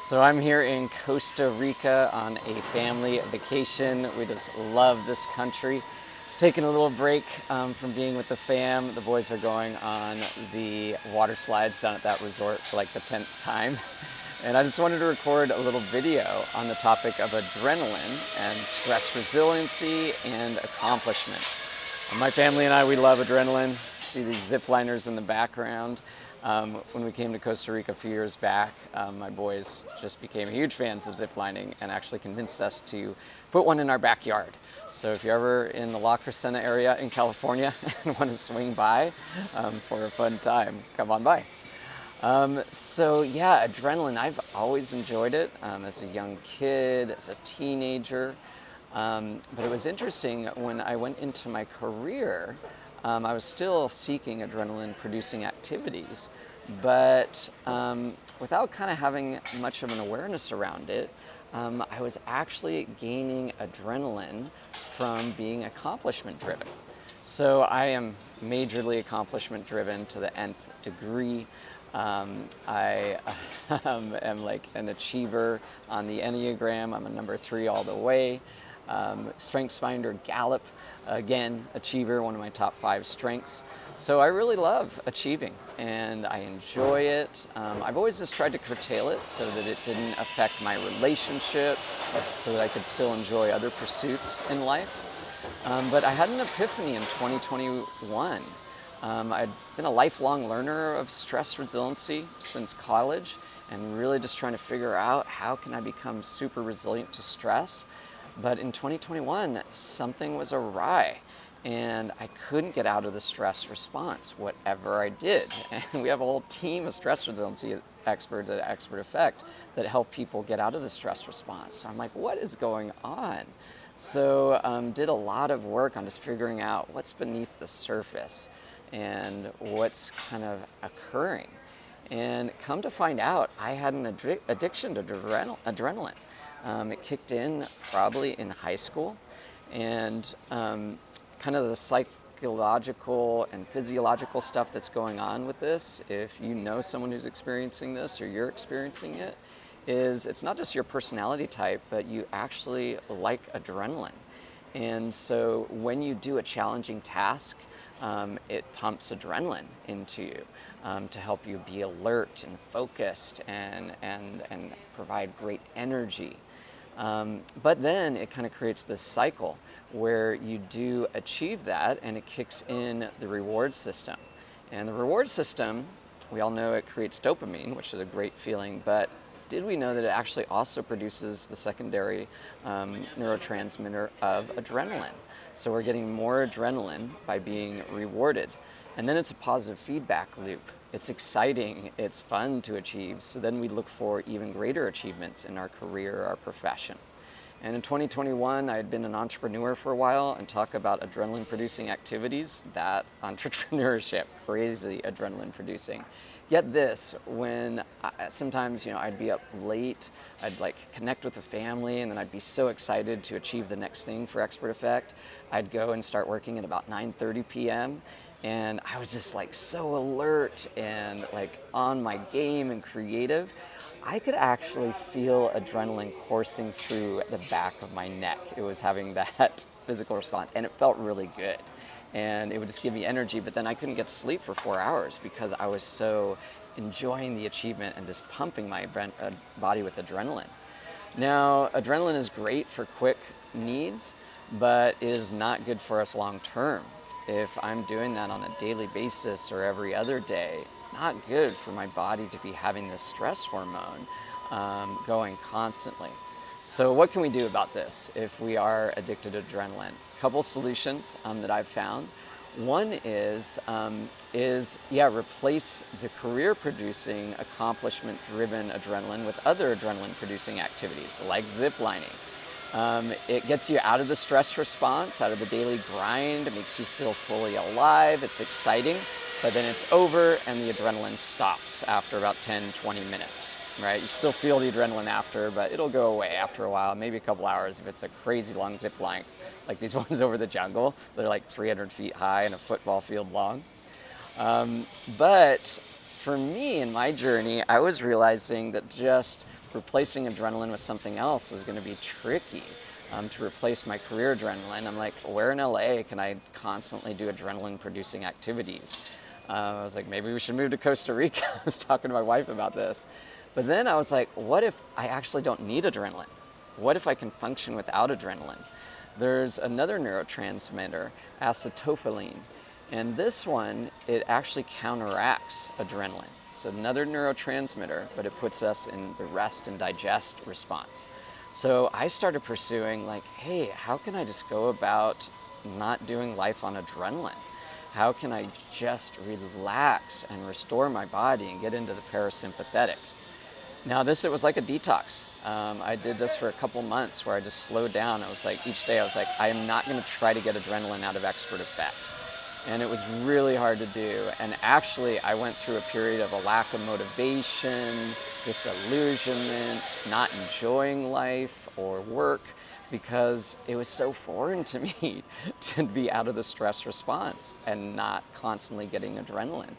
So I'm here in Costa Rica on a family vacation. We just love this country. Taking a little break from being with the fam. The boys are going on the water slides down at that resort for like the 10th time. And I just wanted to record a little video on the topic of adrenaline and stress resiliency and accomplishment. My family and I, we love adrenaline. See these zip liners in the background. When we came to Costa Rica a few years back, my boys just became huge fans of zip lining and actually convinced us to put one in our backyard. So if you're ever in the La Crescenta area in California and want to swing by for a fun time, come on by. So yeah, adrenaline, I've always enjoyed it as a young kid, as a teenager. But it was interesting when I went into my career, I was still seeking adrenaline producing activities, but without kind of having much of an awareness around it, I was actually gaining adrenaline from being accomplishment driven. So I am majorly accomplishment driven to the nth degree. I am like an achiever on the Enneagram. I'm a number 3 all the way. StrengthsFinder Gallup, again, achiever, one of my top 5 strengths. So I really love achieving and I enjoy it. I've always just tried to curtail it so that it didn't affect my relationships, so that I could still enjoy other pursuits in life. But I had an epiphany in 2021. I'd been a lifelong learner of stress resiliency since college and really just trying to figure out how can I become super resilient to stress. But in 2021, something was awry and I couldn't get out of the stress response, whatever I did. And we have a whole team of stress resiliency experts at Expert Effect that help people get out of the stress response. So I'm like, what is going on? So did a lot of work on just figuring out what's beneath the surface and what's kind of occurring. And come to find out, I had an addiction to adrenaline. It kicked in probably in high school, and kind of the psychological and physiological stuff that's going on with this, if you know someone who's experiencing this or you're experiencing it, is it's not just your personality type, but you actually like adrenaline. And so when you do a challenging task, it pumps adrenaline into you to help you be alert and focused and provide great energy. But then it kind of creates this cycle where you do achieve that and it kicks in the reward system. And the reward system, we all know it creates dopamine, which is a great feeling, but did we know that it actually also produces the secondary neurotransmitter of adrenaline? So we're getting more adrenaline by being rewarded. And then it's a positive feedback loop. It's exciting, it's fun to achieve, so then we look for even greater achievements in our career, our profession. And in 2021, I had been an entrepreneur for a while and talk about adrenaline producing activities, that entrepreneurship, crazy adrenaline producing. Get this, when sometimes, I'd be up late, I'd like connect with the family, and then I'd be so excited to achieve the next thing for Expert Effect. I'd go and start working at about 9:30 p.m. And I was just like so alert and like on my game and creative. I could actually feel adrenaline coursing through the back of my neck. It was having that physical response and it felt really good. And it would just give me energy, but then I couldn't get to sleep for 4 hours because I was so enjoying the achievement and just pumping my body with adrenaline. Now, adrenaline is great for quick needs, but it is not good for us long term. If I'm doing that on a daily basis or every other day, not good for my body to be having this stress hormone going constantly. So what can we do about this if we are addicted to adrenaline? A couple solutions that I've found. One is replace the career-producing, accomplishment-driven adrenaline with other adrenaline-producing activities like zip lining. It gets you out of the stress response, out of the daily grind. It makes you feel fully alive. It's exciting, but then it's over and the adrenaline stops after about 10, 20 minutes, right? You still feel the adrenaline after, but it'll go away after a while, maybe a couple hours if it's a crazy long zip line, like these ones over the jungle. They're like 300 feet high and a football field long. But for me in my journey, I was realizing that just replacing adrenaline with something else was going to be tricky. To replace my career adrenaline, I'm like, where in LA can I constantly do adrenaline producing activities? I was like, maybe we should move to Costa Rica. I was talking to my wife about this. But then I was like, what if I actually don't need adrenaline? What if I can function without adrenaline? There's another neurotransmitter, acetylcholine. And this one, it actually counteracts adrenaline. It's another neurotransmitter, but it puts us in the rest and digest response. So I started pursuing like, hey, how can I just go about not doing life on adrenaline? How can I just relax and restore my body and get into the parasympathetic? Now it was like a detox. I did this for a couple months where I just slowed down. I was like, each day I was like, I am not going to try to get adrenaline out of expert effect. And it was really hard to do. And actually I went through a period of a lack of motivation, disillusionment, not enjoying life or work because it was so foreign to me to be out of the stress response and not constantly getting adrenaline.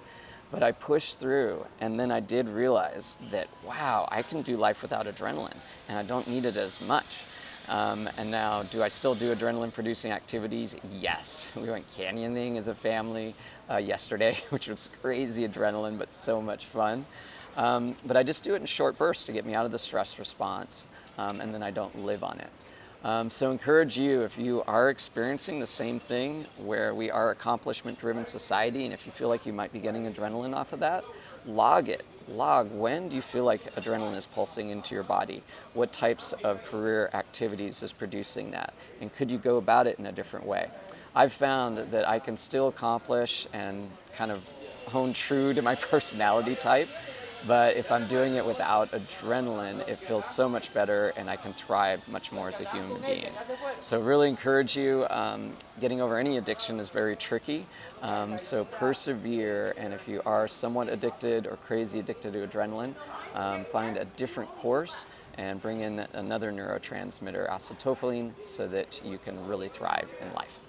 But I pushed through, and then I did realize that, wow, I can do life without adrenaline, and I don't need it as much. And now, do I still do adrenaline-producing activities? Yes. We went canyoning as a family yesterday, which was crazy adrenaline, but so much fun. But I just do it in short bursts to get me out of the stress response, and then I don't live on it. So encourage you, if you are experiencing the same thing where we are accomplishment-driven society, and if you feel like you might be getting adrenaline off of that, log it. Log when do you feel like adrenaline is pulsing into your body? What types of career activities is producing that? And could you go about it in a different way? I've found that I can still accomplish and kind of hone true to my personality type. But if I'm doing it without adrenaline, it feels so much better and I can thrive much more as a human being. So really encourage you. Getting over any addiction is very tricky. So persevere, and if you are somewhat addicted or crazy addicted to adrenaline, find a different course and bring in another neurotransmitter, acetylcholine, so that you can really thrive in life.